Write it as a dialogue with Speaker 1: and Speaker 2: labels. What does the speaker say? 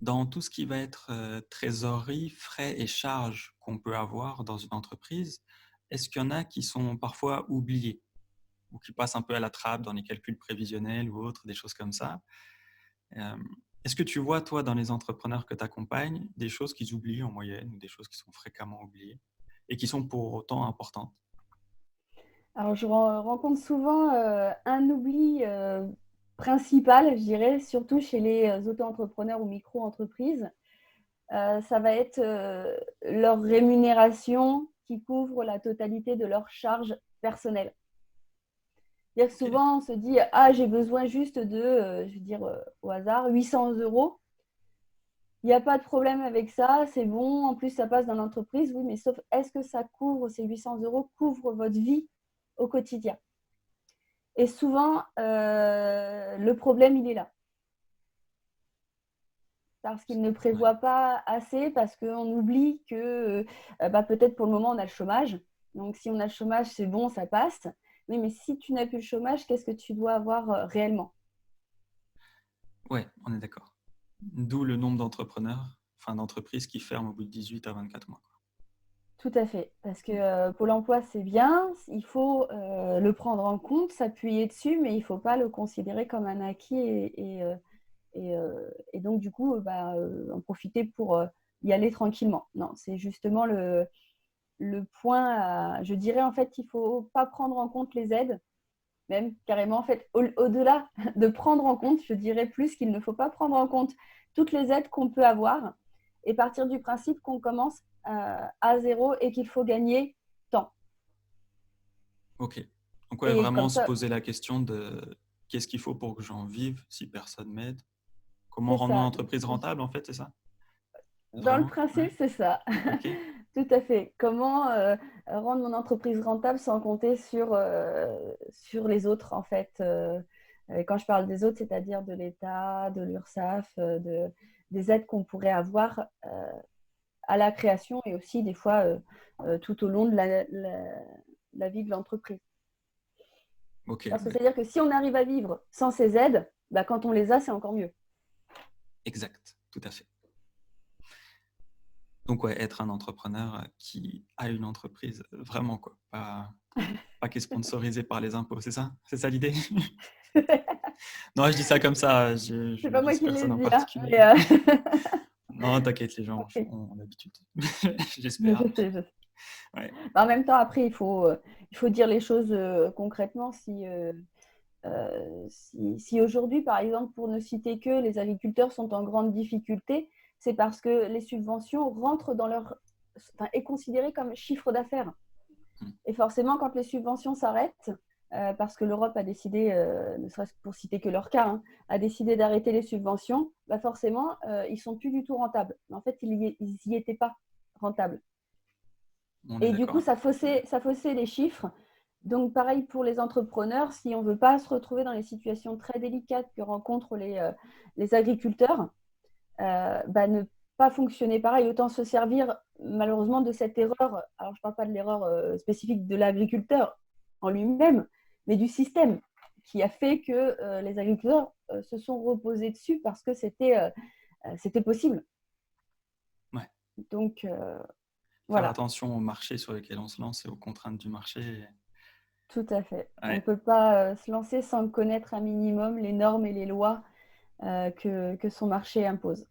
Speaker 1: dans tout ce qui va être trésorerie, frais et charges qu'on peut avoir dans une entreprise, est-ce qu'il y en a qui sont parfois oubliés ou qui passent un peu à la trappe dans les calculs prévisionnels ou autres, des choses comme ça? Euh, Est-ce que tu vois, toi, dans les entrepreneurs que tu accompagnes, des choses qu'ils oublient en moyenne ou des choses qui sont fréquemment oubliées et qui sont pour autant importantes?
Speaker 2: Alors, je rencontre souvent un oubli principal, je dirais, surtout chez les auto-entrepreneurs ou micro-entreprises. Ça va être leur rémunération qui couvre la totalité de leurs charges personnelles. C'est-à-dire que
Speaker 1: Ok,
Speaker 2: souvent, on se dit, ah, j'ai besoin juste de, je veux dire au hasard, 800 euros. Il n'y a pas de problème avec ça, c'est bon. En plus, ça passe dans l'entreprise. Oui, mais sauf, est-ce que ça couvre, ces 800 euros, couvre votre vie au quotidien? Et souvent, le problème, il est là. Parce qu'il ne
Speaker 1: ouais.
Speaker 2: prévoit pas assez, parce qu'on oublie que peut-être pour le moment, on a le chômage. Donc, si on a le chômage, c'est bon, ça passe. Oui, mais si tu n'as plus le chômage, qu'est-ce que tu dois avoir réellement?
Speaker 1: Ouais, on est d'accord. D'où le nombre d'entrepreneurs, enfin d'entreprises qui ferment au bout de 18 à 24 mois.
Speaker 2: Tout à fait. Parce que Pôle emploi, c'est bien. Il faut le prendre en compte, s'appuyer dessus, mais il ne faut pas le considérer comme un acquis et donc, du coup, en profiter pour y aller tranquillement. Non, c'est justement le point, je dirais en fait qu'il ne faut pas prendre en compte les aides, même carrément en fait, au-delà de prendre en compte, je dirais plus qu'il ne faut pas prendre en compte toutes les aides qu'on peut avoir et partir du principe qu'on commence à zéro et qu'il faut gagner tant.
Speaker 1: Ok. Donc ouais,
Speaker 2: Et
Speaker 1: vraiment
Speaker 2: comme
Speaker 1: se
Speaker 2: ça,
Speaker 1: poser la question de qu'est-ce qu'il faut pour que j'en vive si personne m'aide? Comment
Speaker 2: c'est
Speaker 1: rendre mon
Speaker 2: ça.
Speaker 1: entreprise rentable en fait, c'est ça?
Speaker 2: Dans le
Speaker 1: Vraiment? Ouais.
Speaker 2: principe, c'est ça.
Speaker 1: Ok.
Speaker 2: Tout à fait. Comment rendre mon entreprise rentable sans compter sur les autres, en fait. Quand je parle des autres, c'est-à-dire de l'État, de l'URSSAF, des aides qu'on pourrait avoir à la création et aussi des fois tout au long de la vie de l'entreprise.
Speaker 1: Ok,
Speaker 2: Parce que
Speaker 1: d'accord.
Speaker 2: c'est-à-dire que si on arrive à vivre sans ces aides, quand on les a, c'est encore mieux.
Speaker 1: Exact. Tout à fait. Donc ouais, être un entrepreneur qui a une entreprise, vraiment quoi. Pas qui est sponsorisé par les impôts, c'est ça? C'est ça l'idée? Non, je dis ça comme ça, je
Speaker 2: C'est
Speaker 1: ne
Speaker 2: pas moi
Speaker 1: vise
Speaker 2: qui l'ai
Speaker 1: personne en
Speaker 2: dit, hein,
Speaker 1: particulier.
Speaker 2: mais
Speaker 1: Non, t'inquiète, les gens
Speaker 2: ok.
Speaker 1: ont l'habitude.
Speaker 2: Je
Speaker 1: J'espère.
Speaker 2: sais, je sais.
Speaker 1: Ouais.
Speaker 2: En même temps, après, il faut dire les choses concrètement. Si aujourd'hui, par exemple, pour ne citer que, les agriculteurs sont en grande difficulté, c'est parce que les subventions rentrent dans leur, enfin, est considéré comme chiffre d'affaires.
Speaker 1: Mm.
Speaker 2: Et forcément, quand les subventions s'arrêtent, parce que l'Europe a décidé, ne serait-ce que pour citer que leur cas, hein, a décidé d'arrêter les subventions, forcément, ils ne sont plus du tout rentables. En fait, ils n'y étaient pas rentables.
Speaker 1: On est
Speaker 2: Et du coup,
Speaker 1: d'accord.
Speaker 2: ça faussait les chiffres. Donc, pareil pour les entrepreneurs, si on ne veut pas se retrouver dans les situations très délicates que rencontrent les agriculteurs, ne pas fonctionner pareil, autant se servir malheureusement de cette erreur. Alors, je ne parle pas de l'erreur spécifique de l'agriculteur en lui-même, mais du système qui a fait que les agriculteurs se sont reposés dessus parce que c'était possible.
Speaker 1: Ouais.
Speaker 2: Donc,
Speaker 1: Faire
Speaker 2: voilà.
Speaker 1: attention au marché sur lequel on se lance et aux contraintes du marché.
Speaker 2: Tout à fait. On ne
Speaker 1: Ouais.
Speaker 2: peut pas se lancer sans connaître un minimum les normes et les lois que son marché impose.